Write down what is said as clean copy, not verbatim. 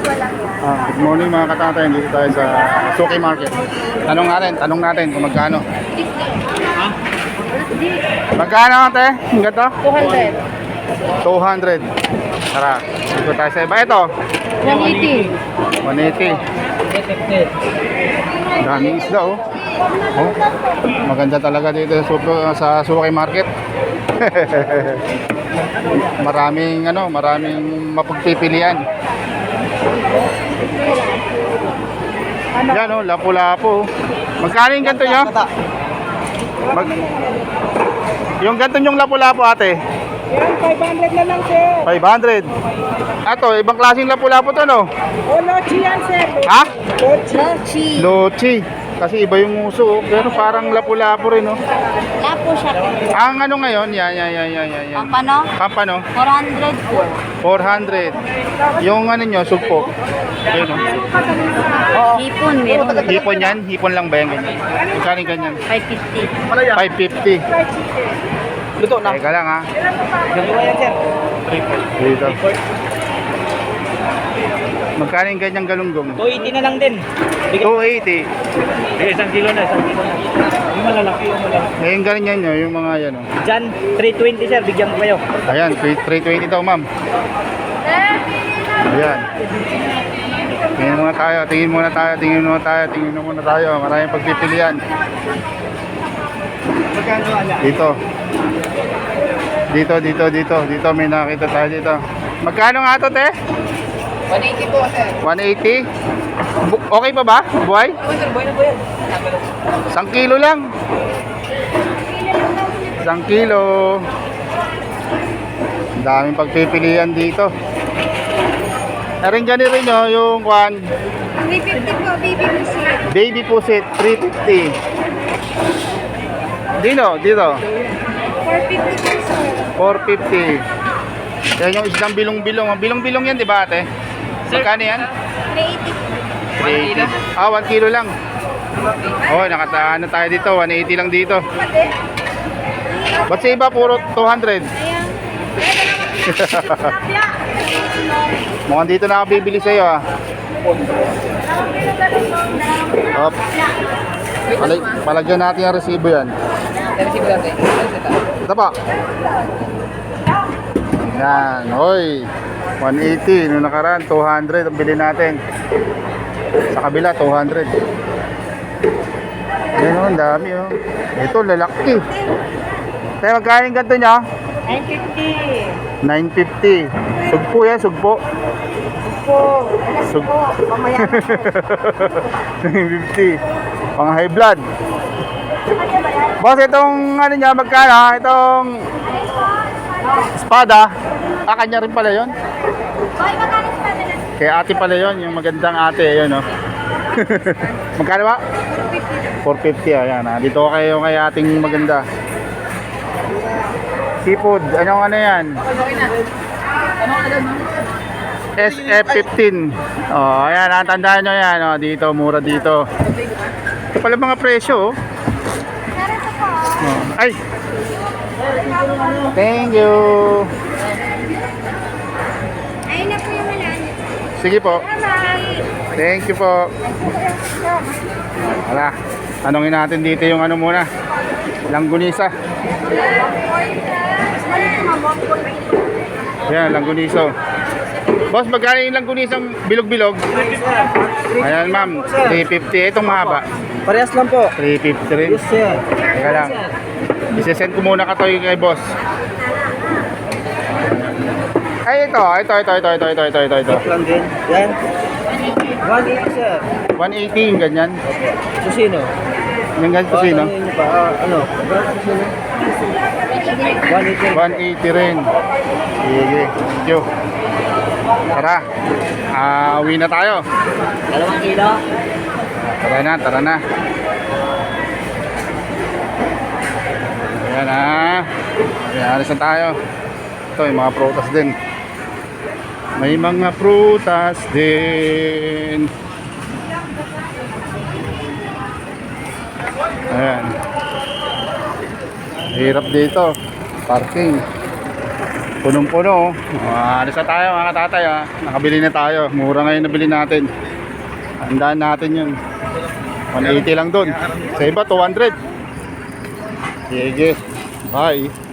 Good morning mga katatay, dito tayo sa Suki Market. Tanong natin kung magkano. Magkano ate? Ang gato? 200. 200. Tara, dito tayo sa iba. Ito? 180. 180. Daming isda oh. Oh, maganda talaga dito sa Suki Market. maraming mapagpipilian. Yan oh, lapu-lapu. Magkano yung ganito nyo? Yung ganito yung lapu-lapu ate? Yan, 500 na lang, sir. 500. Ato, ibang klaseng lapu-lapu to no? O, lochi yan, sir. Ha? Lochi. Lochi. Kasi iba yung uso, pero parang lapu-lapu rin, no? Lapo siya. Ang ano ngayon, yan. Pampano? Pampano? 400 po. 400. Yung ano nyo, sugpo. Ayun, no? Hipon, meron. Hipon yan? Hipon lang ba yan ganyan? Magkano ganyan? 550. 550. Luto na. Teka lang, ha? Dito. Magkano yung ganyang galunggong? 280 na lang din. 280. Isang kilo na. Yung malalaki. Ngayon ganyan nyo, yung mga yan, oh. Diyan, 320 sir, bigyan ko kayo. Ayan, 320 daw, ma'am. Ayan. Tingin muna tayo. Maraming pagpipilian. Dito, may nakita tayo dito. Magkano nga ito, te? 180 po, sir. 180? Okay pa ba? Buhay? Buhay na po yan. 1 kilo lang. 1 kilo. Ang daming pagpipilian dito. Narin dyan rin nyo, yung kwan. 350 po, baby pusit. Baby pusit, 350. Dito. 450 po, sir. 450. Yan yung isdang bilong-bilong. Bilong-bilong yan, di ba ate? Magkano yan? 380 po. 380. 1 kilo lang. Oh, nakataan na tayo dito. 180 lang dito. Ba't sa iba puro 200? Ayan. Mukhang dito na ako bibili sa'yo ah. Op. Palagyan natin ang resibo yan. Ito pa. Yan. Hoy. 180. Noong nakaraan, 200 ang bili natin. Sa kabila, 200. Yan o, ang dami o. Ito, lalaki. Tayo, magkain ganito niya? 950. 950. Sugpo yan, sugpo. Sugpo. Mamaya na po. 950. Pang high blood. Boss, itong ano niya, magkano? Itong espada. Kanya rin pala yun. Kaya ate pala yun, yung magandang ate. Ayun o. Magkano ba? 450. Ayan ha. Dito kayo kay ating maganda. Seafood. Anong ano yan? SF15. Oh, ayan. Tandaan nyo yan. Oh, dito, mura dito. Ito pala mga presyo. Oh. Ay! Thank you. Ayun na po yung malaan. Sige po. Thank you po. Hala. Tanungin natin dito yung ano muna. Langgunisa. Ayan, langguniso. Boss, magkano yung langgunisang bilog-bilog? Ayan, ma'am. 350. Itong mahaba. Parehas lang po. 350 rin. Yes sir. Teka lang. Isesend ko muna katoy kay boss. Ay, ito. Lang din. Yan. 180 sir. 180 yung ganyan. Susino. Yung ganito sino? Ano? Susino. 180 rin. Sige. Thank you. Tara. Uwi na tayo. 2 kilo. Tara na. Ayan na. Ayan, alis na tayo. Ito, yung mga prutas din. May mga prutas din. Ayan. Hirap dito. Parking. Punong-puno. Alis na tayo mga katatay ha. Nakabili na tayo. Mura ngayon nabili natin. Handaan natin yun. 180 lang doon. Sa iba 200. Sige. Bye.